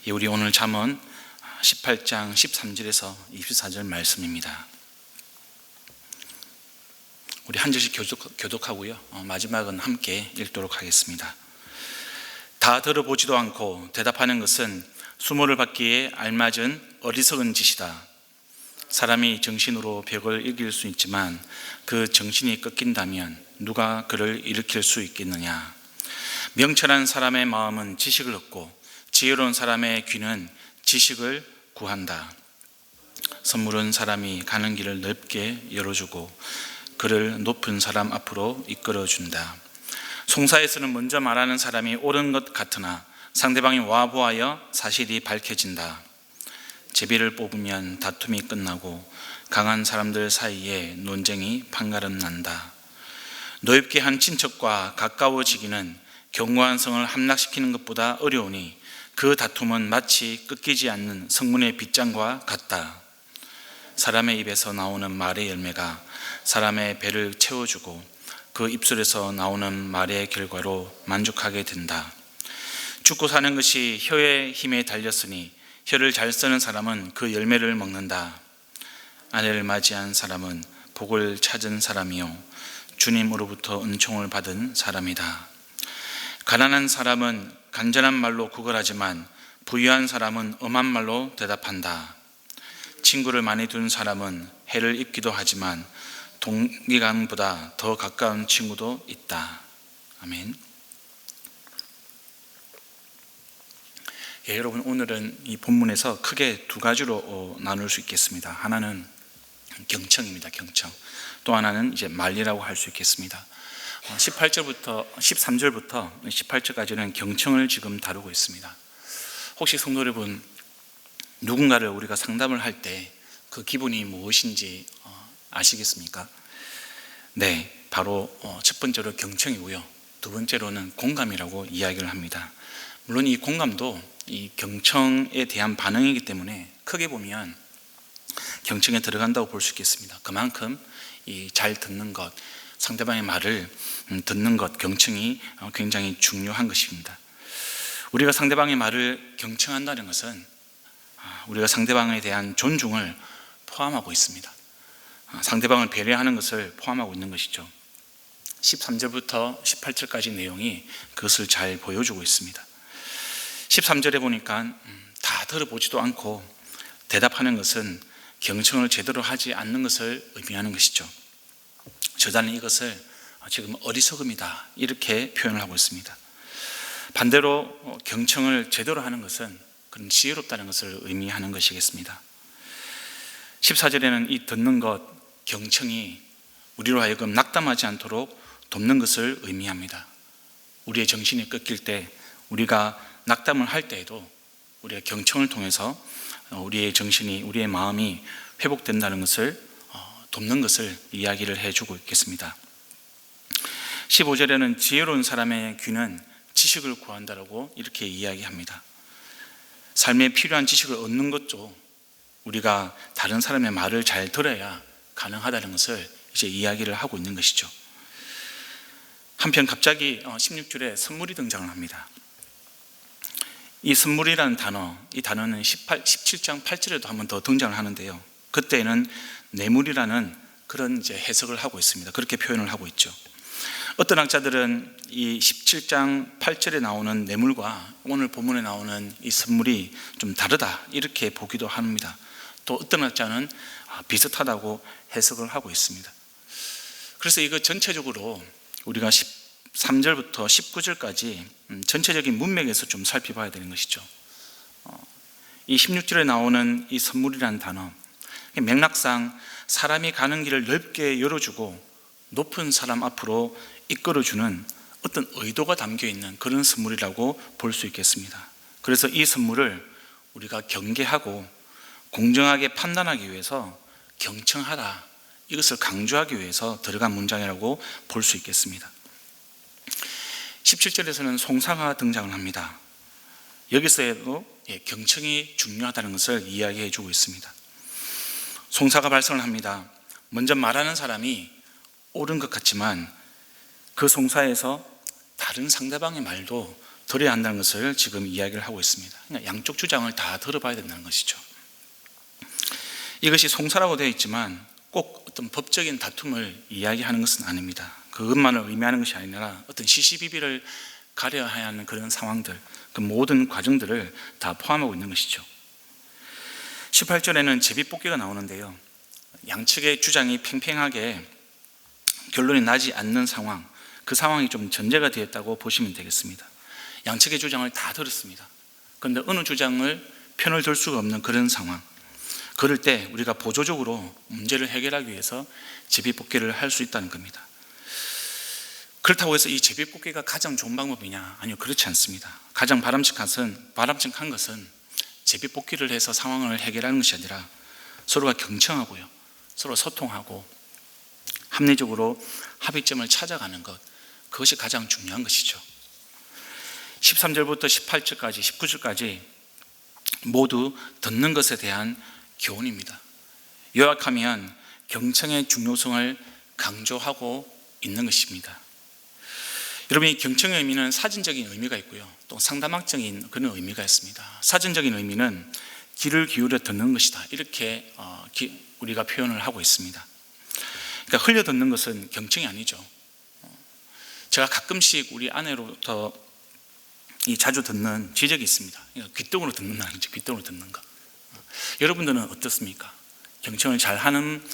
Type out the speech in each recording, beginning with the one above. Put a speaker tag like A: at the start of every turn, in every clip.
A: 우리 오늘 잠언 18장 13절에서 24절 말씀입니다. 우리 한 절씩 교독하고요. 마지막은 함께 읽도록 하겠습니다. 다 들어보지도 않고 대답하는 것은 수모를 받기에 알맞은 어리석은 짓이다. 사람이 정신으로 벽을 이길 수 있지만 그 정신이 꺾인다면 누가 그를 일으킬 수 있겠느냐. 명철한 사람의 마음은 지식을 얻고 지혜로운 사람의 귀는 지식을 구한다. 선물은 사람이 가는 길을 넓게 열어주고 그를 높은 사람 앞으로 이끌어준다. 송사에서는 먼저 말하는 사람이 옳은 것 같으나 상대방이 와보아야 사실이 밝혀진다. 제비를 뽑으면 다툼이 끝나고 강한 사람들 사이에 논쟁이 판가름 난다. 노엽게 한 친척과 가까워지기는 견고한 성을 함락시키는 것보다 어려우니 그 다툼은 마치 끊기지 않는 성문의 빗장과 같다. 사람의 입에서 나오는 말의 열매가 사람의 배를 채워주고 그 입술에서 나오는 말의 결과로 만족하게 된다. 죽고 사는 것이 혀의 힘에 달렸으니 혀를 잘 쓰는 사람은 그 열매를 먹는다. 아내를 맞이한 사람은 복을 찾은 사람이요 주님으로부터 은총을 받은 사람이다. 가난한 사람은 간절한 말로 구걸하지만 부유한 사람은 엄한 말로 대답한다. 친구를 많이 둔 사람은 해를 입기도 하지만 동기간보다 더 가까운 친구도 있다. 아멘. 여러분, 오늘은 이 본문에서 크게 두 가지로 나눌 수 있겠습니다. 하나는 경청입니다. 경청. 또 하나는 이제 말리라고 할 수 있겠습니다. 13절부터 18절까지는 경청을 지금 다루고 있습니다. 혹시 성도 여러분, 누군가를 우리가 상담을 할 때 그 기분이 무엇인지 아시겠습니까? 네, 바로 첫 번째로 경청이고요. 두 번째로는 공감이라고 이야기를 합니다. 물론 이 공감도 이 경청에 대한 반응이기 때문에 크게 보면 경청에 들어간다고 볼 수 있겠습니다. 그만큼 이 잘 듣는 것, 상대방의 말을 듣는 것, 경청이 굉장히 중요한 것입니다. 우리가 상대방의 말을 경청한다는 것은 우리가 상대방에 대한 존중을 포함하고 있습니다. 상대방을 배려하는 것을 포함하고 있는 것이죠. 13절부터 18절까지 내용이 그것을 잘 보여주고 있습니다. 13절에 보니까 다 들어보지도 않고 대답하는 것은 경청을 제대로 하지 않는 것을 의미하는 것이죠. 저자는 이것을 지금 어리석음이다 이렇게 표현을 하고 있습니다. 반대로 경청을 제대로 하는 것은 그런 지혜롭다는 것을 의미하는 것이겠습니다. 14절에는 이 듣는 것, 경청이 우리로 하여금 낙담하지 않도록 돕는 것을 의미합니다. 우리의 정신이 꺾일 때, 우리가 낙담을 할 때에도 우리가 경청을 통해서 우리의 정신이, 우리의 마음이 회복된다는 것을 돕는 것을 이야기를 해주고 있겠습니다. 15절에는 지혜로운 사람의 귀는 지식을 구한다라고 이렇게 이야기합니다. 삶에 필요한 지식을 얻는 것도 우리가 다른 사람의 말을 잘 들어야 가능하다는 것을 이제 이야기를 하고 있는 것이죠. 한편 갑자기 16절에 선물이 등장을 합니다. 이 선물이라는 단어, 이 단어는 17장 8절에도 한 번 더 등장을 하는데요. 그때는 뇌물이라는 그런 이제 해석을 하고 있습니다. 그렇게 표현을 하고 있죠. 어떤 학자들은 이 17장 8절에 나오는 뇌물과 오늘 본문에 나오는 이 선물이 좀 다르다 이렇게 보기도 합니다. 또 어떤 학자는 비슷하다고 해석을 하고 있습니다. 그래서 이거 전체적으로 우리가 13절부터 19절까지 전체적인 문맥에서 좀 살펴봐야 되는 것이죠. 이 16절에 나오는 이 선물이라는 단어, 맥락상 사람이 가는 길을 넓게 열어주고 높은 사람 앞으로 이끌어주는 어떤 의도가 담겨있는 그런 선물이라고 볼 수 있겠습니다. 그래서 이 선물을 우리가 경계하고 공정하게 판단하기 위해서 경청하라, 이것을 강조하기 위해서 들어간 문장이라고 볼 수 있겠습니다. 17절에서는 송사가 등장을 합니다. 여기서도 경청이 중요하다는 것을 이야기해 주고 있습니다. 송사가 발성을 합니다. 먼저 말하는 사람이 옳은 것 같지만 그 송사에서 다른 상대방의 말도 들어야 한다는 것을 지금 이야기를 하고 있습니다. 그러니까 양쪽 주장을 다 들어봐야 된다는 것이죠. 이것이 송사라고 되어 있지만 꼭 어떤 법적인 다툼을 이야기하는 것은 아닙니다. 그것만을 의미하는 것이 아니라 어떤 시시비비를 가려야 하는 그런 상황들, 그 모든 과정들을 다 포함하고 있는 것이죠. 18절에는 제비뽑기가 나오는데요, 양측의 주장이 팽팽하게 결론이 나지 않는 상황, 그 상황이 좀 전제가 되었다고 보시면 되겠습니다. 양측의 주장을 다 들었습니다. 그런데 어느 주장을 편을 들 수가 없는 그런 상황, 그럴 때 우리가 보조적으로 문제를 해결하기 위해서 제비뽑기를 할 수 있다는 겁니다. 그렇다고 해서 이 제비뽑기가 가장 좋은 방법이냐? 아니요, 그렇지 않습니다. 가장 바람직한 것은 제비뽑기를 해서 상황을 해결하는 것이 아니라 서로가 경청하고요, 서로 소통하고 합리적으로 합의점을 찾아가는 것, 그것이 가장 중요한 것이죠. 13절부터 18절까지 19절까지 모두 듣는 것에 대한 교훈입니다. 요약하면 경청의 중요성을 강조하고 있는 것입니다. 여러분, 이 경청의 의미는 사전적인 의미가 있고요, 또 상담학적인 그런 의미가 있습니다. 사전적인 의미는 귀를 기울여 듣는 것이다, 이렇게 우리가 표현을 하고 있습니다. 그러니까 흘려 듣는 것은 경청이 아니죠. 제가 가끔씩 우리 아내로부터 자주 듣는 지적이 있습니다. 그러니까 귓등으로 듣는다는 거죠. 귓등으로 듣는 것. 여러분들은 어떻습니까? 경청을 잘하는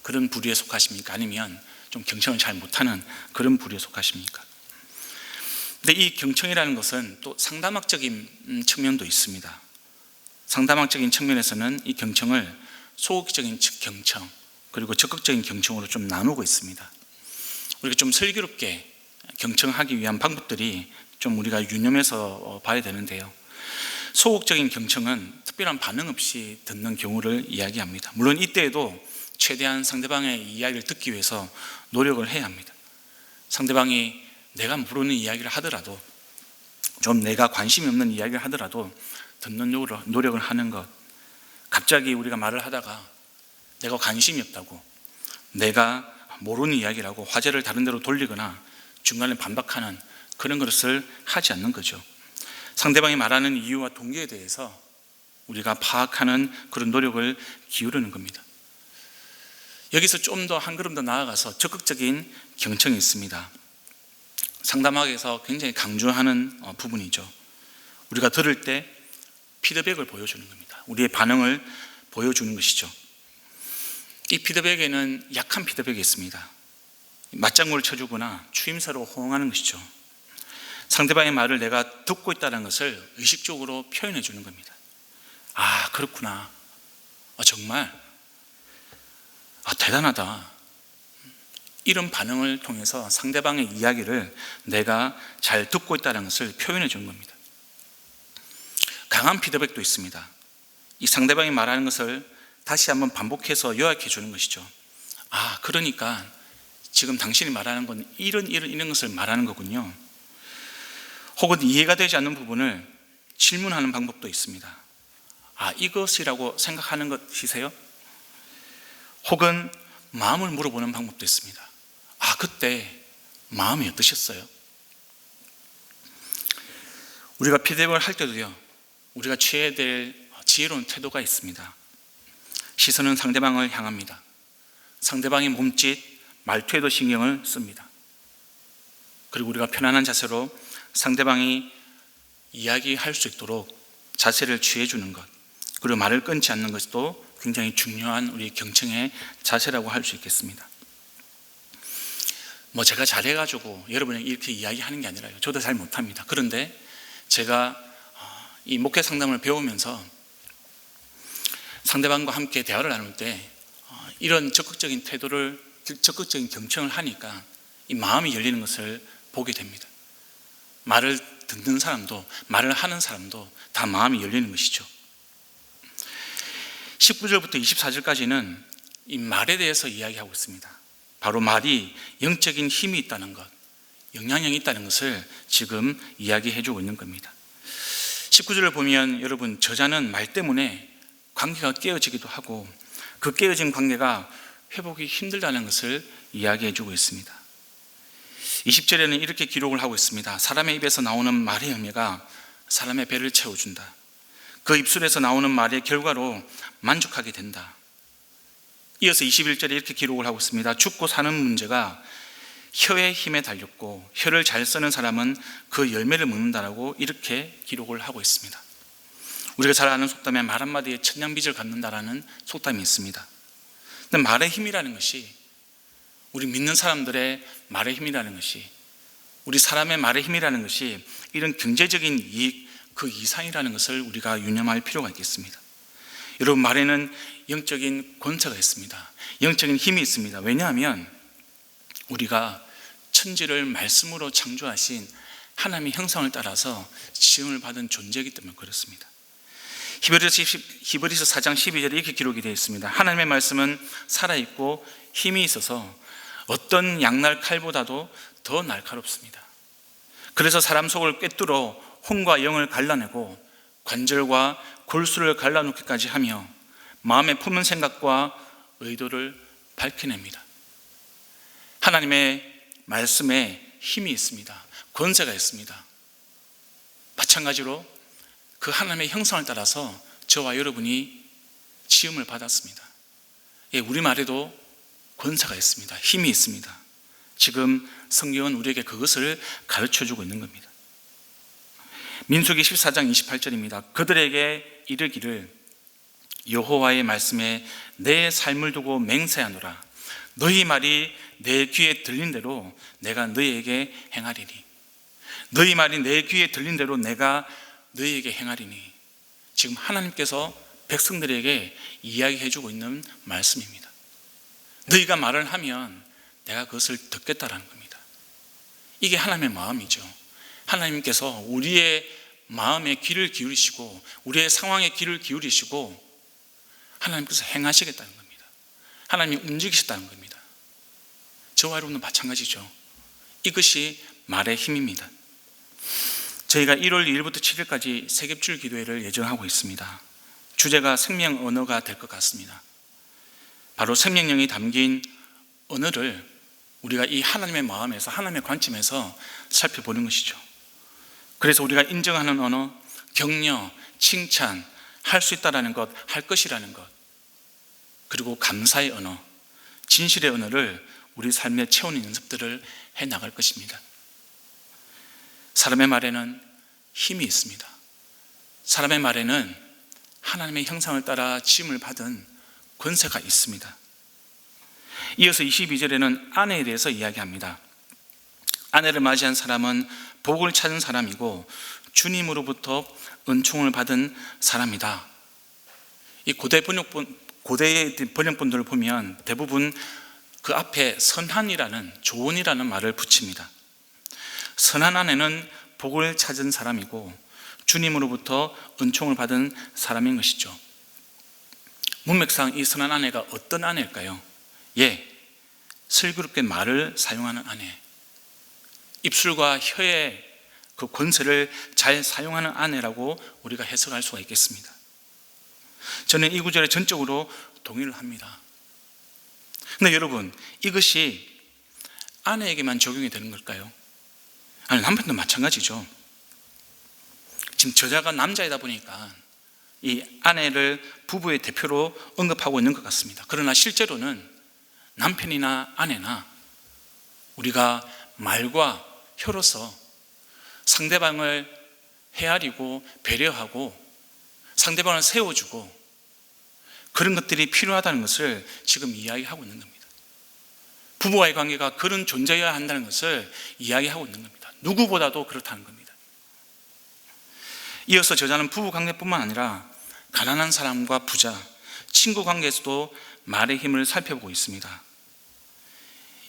A: 그런 부류에 속하십니까? 아니면 좀 경청을 잘 못하는 그런 부류에 속하십니까? 근데 이 경청이라는 것은 또 상담학적인 측면도 있습니다. 상담학적인 측면에서는 이 경청을 소극적인 경청 그리고 적극적인 경청으로 좀 나누고 있습니다. 우리가 좀 슬기롭게 경청하기 위한 방법들이 좀 우리가 유념해서 봐야 되는데요, 소극적인 경청은 특별한 반응 없이 듣는 경우를 이야기합니다. 물론 이때에도 최대한 상대방의 이야기를 듣기 위해서 노력을 해야 합니다. 상대방이 내가 모르는 이야기를 하더라도, 좀 내가 관심이 없는 이야기를 하더라도 듣는 노력을 하는 것, 갑자기 우리가 말을 하다가 내가 관심이 없다고, 내가 모르는 이야기라고 화제를 다른 데로 돌리거나 중간에 반박하는 그런 것을 하지 않는 거죠. 상대방이 말하는 이유와 동기에 대해서 우리가 파악하는 그런 노력을 기울이는 겁니다. 여기서 좀 더 한 걸음 더 나아가서 적극적인 경청이 있습니다. 상담학에서 굉장히 강조하는 부분이죠. 우리가 들을 때 피드백을 보여주는 겁니다. 우리의 반응을 보여주는 것이죠. 이 피드백에는 약한 피드백이 있습니다. 맞장구를 쳐주거나 추임새로 호응하는 것이죠. 상대방의 말을 내가 듣고 있다는 것을 의식적으로 표현해 주는 겁니다. 아, 그렇구나. 정말 대단하다. 이런 반응을 통해서 상대방의 이야기를 내가 잘 듣고 있다는 것을 표현해 주는 겁니다. 강한 피드백도 있습니다. 이 상대방이 말하는 것을 다시 한번 반복해서 요약해 주는 것이죠. 그러니까 지금 당신이 말하는 건 이런 것을 말하는 거군요. 혹은 이해가 되지 않는 부분을 질문하는 방법도 있습니다. 이것이라고 생각하는 것이세요? 혹은 마음을 물어보는 방법도 있습니다. 그때 마음이 어떠셨어요? 우리가 피드백을 할 때도요, 우리가 취해야 될 지혜로운 태도가 있습니다. 시선은 상대방을 향합니다. 상대방의 몸짓, 말투에도 신경을 씁니다. 그리고 우리가 편안한 자세로 상대방이 이야기할 수 있도록 자세를 취해주는 것, 그리고 말을 끊지 않는 것도 굉장히 중요한 우리 경청의 자세라고 할 수 있겠습니다. 제가 잘해가지고 여러분이 이렇게 이야기하는 게 아니라요, 저도 잘 못합니다. 그런데 제가 이 목회 상담을 배우면서 상대방과 함께 대화를 나눌 때 이런 적극적인 경청을 하니까 이 마음이 열리는 것을 보게 됩니다. 말을 듣는 사람도 말을 하는 사람도 다 마음이 열리는 것이죠. 19절부터 24절까지는 이 말에 대해서 이야기하고 있습니다. 바로 말이 영적인 힘이 있다는 것, 영향력이 있다는 것을 지금 이야기해 주고 있는 겁니다. 19절을 보면 여러분, 저자는 말 때문에 관계가 깨어지기도 하고 그 깨어진 관계가 회복이 힘들다는 것을 이야기해 주고 있습니다. 20절에는 이렇게 기록을 하고 있습니다. 사람의 입에서 나오는 말의 열매가 사람의 배를 채워준다. 그 입술에서 나오는 말의 결과로 만족하게 된다. 이어서 21절에 이렇게 기록을 하고 있습니다. 죽고 사는 문제가 혀의 힘에 달렸고 혀를 잘 쓰는 사람은 그 열매를 먹는다라고 이렇게 기록을 하고 있습니다. 우리가 잘 아는 속담에 말 한마디에 천냥빚을 갚는다라는 속담이 있습니다. 근데 말의 힘이라는 것이, 우리 믿는 사람들의 말의 힘이라는 것이, 우리 사람의 말의 힘이라는 것이 이런 경제적인 이익 그 이상이라는 것을 우리가 유념할 필요가 있겠습니다. 여러분, 말에는 영적인 권세가 있습니다. 영적인 힘이 있습니다. 왜냐하면 우리가 천지를 말씀으로 창조하신 하나님의 형상을 따라서 지음을 받은 존재이기 때문에 그렇습니다. 히브리서 4장 12절에 이렇게 기록이 되어 있습니다. 하나님의 말씀은 살아있고 힘이 있어서 어떤 양날 칼보다도 더 날카롭습니다. 그래서 사람 속을 꿰뚫어 혼과 영을 갈라내고 관절과 골수를 갈라놓기까지 하며 마음에 품은 생각과 의도를 밝혀냅니다. 하나님의 말씀에 힘이 있습니다. 권세가 있습니다. 마찬가지로 그 하나님의 형상을 따라서 저와 여러분이 지음을 받았습니다. 우리말에도 권세가 있습니다. 힘이 있습니다. 지금 성경은 우리에게 그것을 가르쳐주고 있는 겁니다. 민수기 14장 28절입니다. 그들에게 이르기를 여호와의 말씀에 내 삶을 두고 맹세하노라. 너희 말이 내 귀에 들린 대로 내가 너희에게 행하리니. 너희 말이 내 귀에 들린 대로 내가 너희에게 행하리니. 지금 하나님께서 백성들에게 이야기해주고 있는 말씀입니다. 너희가 말을 하면 내가 그것을 듣겠다라는 겁니다. 이게 하나님의 마음이죠. 하나님께서 우리의 마음에 귀를 기울이시고 우리의 상황에 귀를 기울이시고 하나님께서 행하시겠다는 겁니다. 하나님이 움직이시다는 겁니다. 저와 여러분도 마찬가지죠. 이것이 말의 힘입니다. 저희가 1월 2일부터 7일까지 세겹줄 기도회를 예정하고 있습니다. 주제가 생명 언어가 될 것 같습니다. 바로 생명력이 담긴 언어를 우리가 이 하나님의 마음에서, 하나님의 관점에서 살펴보는 것이죠. 그래서 우리가 인정하는 언어, 격려, 칭찬, 할 수 있다라는 것, 할 것이라는 것, 그리고 감사의 언어, 진실의 언어를 우리 삶에 채우는 연습들을 해나갈 것입니다. 사람의 말에는 힘이 있습니다. 사람의 말에는 하나님의 형상을 따라 지음을 받은 권세가 있습니다. 이어서 22절에는 아내에 대해서 이야기합니다. 아내를 맞이한 사람은 복을 찾은 사람이고 주님으로부터 은총을 받은 사람이다. 이 고대의 번역본들을 보면 대부분 그 앞에 선한이라는, 좋은이라는 말을 붙입니다. 선한 아내는 복을 찾은 사람이고 주님으로부터 은총을 받은 사람인 것이죠. 문맥상 이 선한 아내가 어떤 아내일까요? 슬기롭게 말을 사용하는 아내, 입술과 혀의 그 권세를 잘 사용하는 아내라고 우리가 해석할 수가 있겠습니다. 저는 이 구절에 전적으로 동의를 합니다. 근데 여러분, 이것이 아내에게만 적용이 되는 걸까요? 아니, 남편도 마찬가지죠. 지금 저자가 남자이다 보니까 이 아내를 부부의 대표로 언급하고 있는 것 같습니다. 그러나 실제로는 남편이나 아내나 우리가 말과 혀로서 상대방을 헤아리고 배려하고 상대방을 세워주고 그런 것들이 필요하다는 것을 지금 이야기하고 있는 겁니다. 부부와의 관계가 그런 존재여야 한다는 것을 이야기하고 있는 겁니다. 누구보다도 그렇다는 겁니다. 이어서 저자는 부부 관계뿐만 아니라 가난한 사람과 부자, 친구 관계에서도 말의 힘을 살펴보고 있습니다.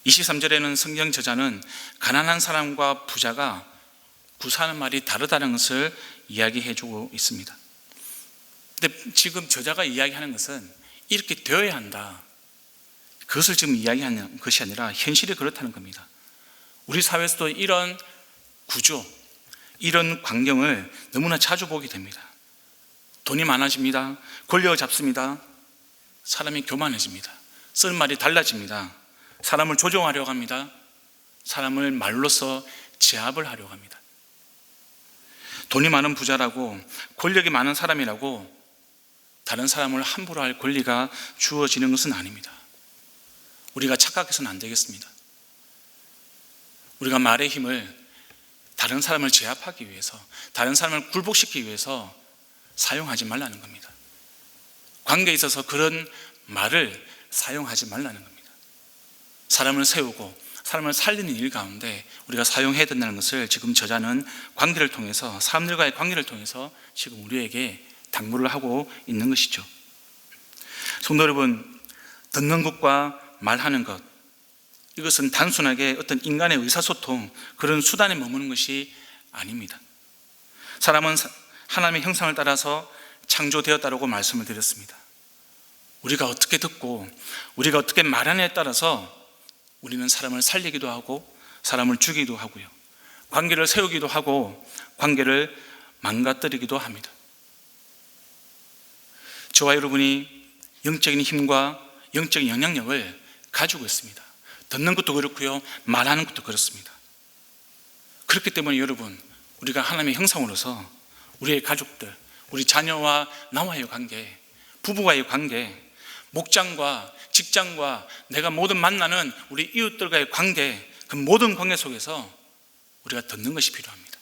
A: 23절에는 성경 저자는 가난한 사람과 부자가 구사하는 말이 다르다는 것을 이야기해주고 있습니다. 근데 지금 저자가 이야기하는 것은 이렇게 되어야 한다, 그것을 지금 이야기하는 것이 아니라 현실이 그렇다는 겁니다. 우리 사회에서도 이런 구조, 이런 광경을 너무나 자주 보게 됩니다. 돈이 많아집니다. 권력을 잡습니다. 사람이 교만해집니다. 쓰는 말이 달라집니다. 사람을 조종하려고 합니다. 사람을 말로써 제압을 하려고 합니다. 돈이 많은 부자라고, 권력이 많은 사람이라고 다른 사람을 함부로 할 권리가 주어지는 것은 아닙니다. 우리가 착각해서는 안 되겠습니다. 우리가 말의 힘을 다른 사람을 제압하기 위해서, 다른 사람을 굴복시키기 위해서 사용하지 말라는 겁니다. 관계에 있어서 그런 말을 사용하지 말라는 겁니다. 사람을 세우고 사람을 살리는 일 가운데 우리가 사용해야 된다는 것을 지금 저자는 관계를 통해서, 사람들과의 관계를 통해서 지금 우리에게 당부를 하고 있는 것이죠. 성도 여러분, 듣는 것과 말하는 것, 이것은 단순하게 어떤 인간의 의사소통, 그런 수단에 머무는 것이 아닙니다. 사람은 하나님의 형상을 따라서 창조되었다고 말씀을 드렸습니다. 우리가 어떻게 듣고 우리가 어떻게 말하느냐에 따라서 우리는 사람을 살리기도 하고 사람을 죽이기도 하고요, 관계를 세우기도 하고 관계를 망가뜨리기도 합니다. 저와 여러분이 영적인 힘과 영적인 영향력을 가지고 있습니다. 듣는 것도 그렇고요, 말하는 것도 그렇습니다. 그렇기 때문에 여러분, 우리가 하나님의 형상으로서 우리의 가족들, 우리 자녀와 나와의 관계, 부부와의 관계, 목장과 직장과 내가 모든 만나는 우리 이웃들과의 관계, 그 모든 관계 속에서 우리가 듣는 것이 필요합니다.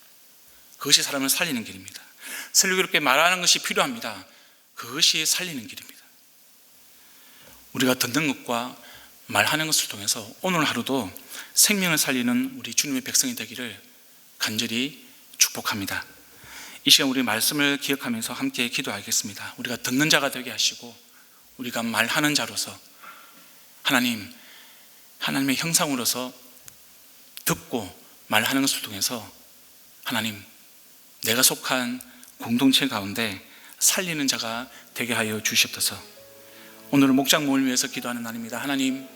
A: 그것이 사람을 살리는 길입니다. 슬기롭게 말하는 것이 필요합니다. 그것이 살리는 길입니다. 우리가 듣는 것과 말하는 것을 통해서 오늘 하루도 생명을 살리는 우리 주님의 백성이 되기를 간절히 축복합니다. 이 시간 우리 말씀을 기억하면서 함께 기도하겠습니다. 우리가 듣는 자가 되게 하시고 우리가 말하는 자로서 하나님의 형상으로서 듣고 말하는 것을 통해서 하나님, 내가 속한 공동체 가운데 살리는 자가 되게 하여 주시옵소서. 오늘은 목장 모임을 위해서 기도하는 날입니다. 하나님,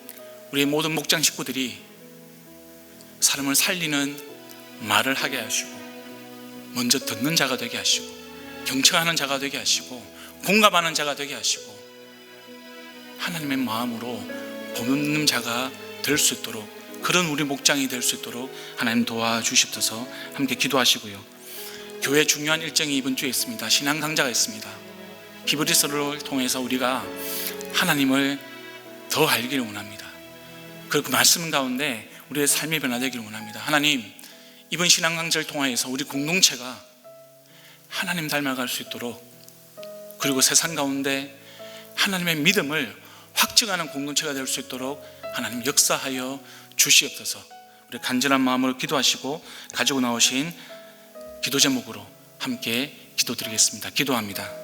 A: 우리의 모든 목장 식구들이 사람을 살리는 말을 하게 하시고 먼저 듣는 자가 되게 하시고 경청하는 자가 되게 하시고 공감하는 자가 되게 하시고 하나님의 마음으로 보는 자가 될 수 있도록, 그런 우리 목장이 될 수 있도록 하나님 도와주시옵소서. 함께 기도하시고요. 교회 중요한 일정이 이번 주에 있습니다. 신앙 강좌가 있습니다. 히브리서를 통해서 우리가 하나님을 더 알기를 원합니다. 그리고 말씀 가운데 우리의 삶이 변화되기를 원합니다. 하나님, 이번 신앙 강좌를 통해서 우리 공동체가 하나님 닮아갈 수 있도록, 그리고 세상 가운데 하나님의 믿음을 확증하는 공동체가 될 수 있도록 하나님 역사하여 주시옵소서. 우리 간절한 마음으로 기도하시고 가지고 나오신 기도 제목으로 함께 기도드리겠습니다. 기도합니다.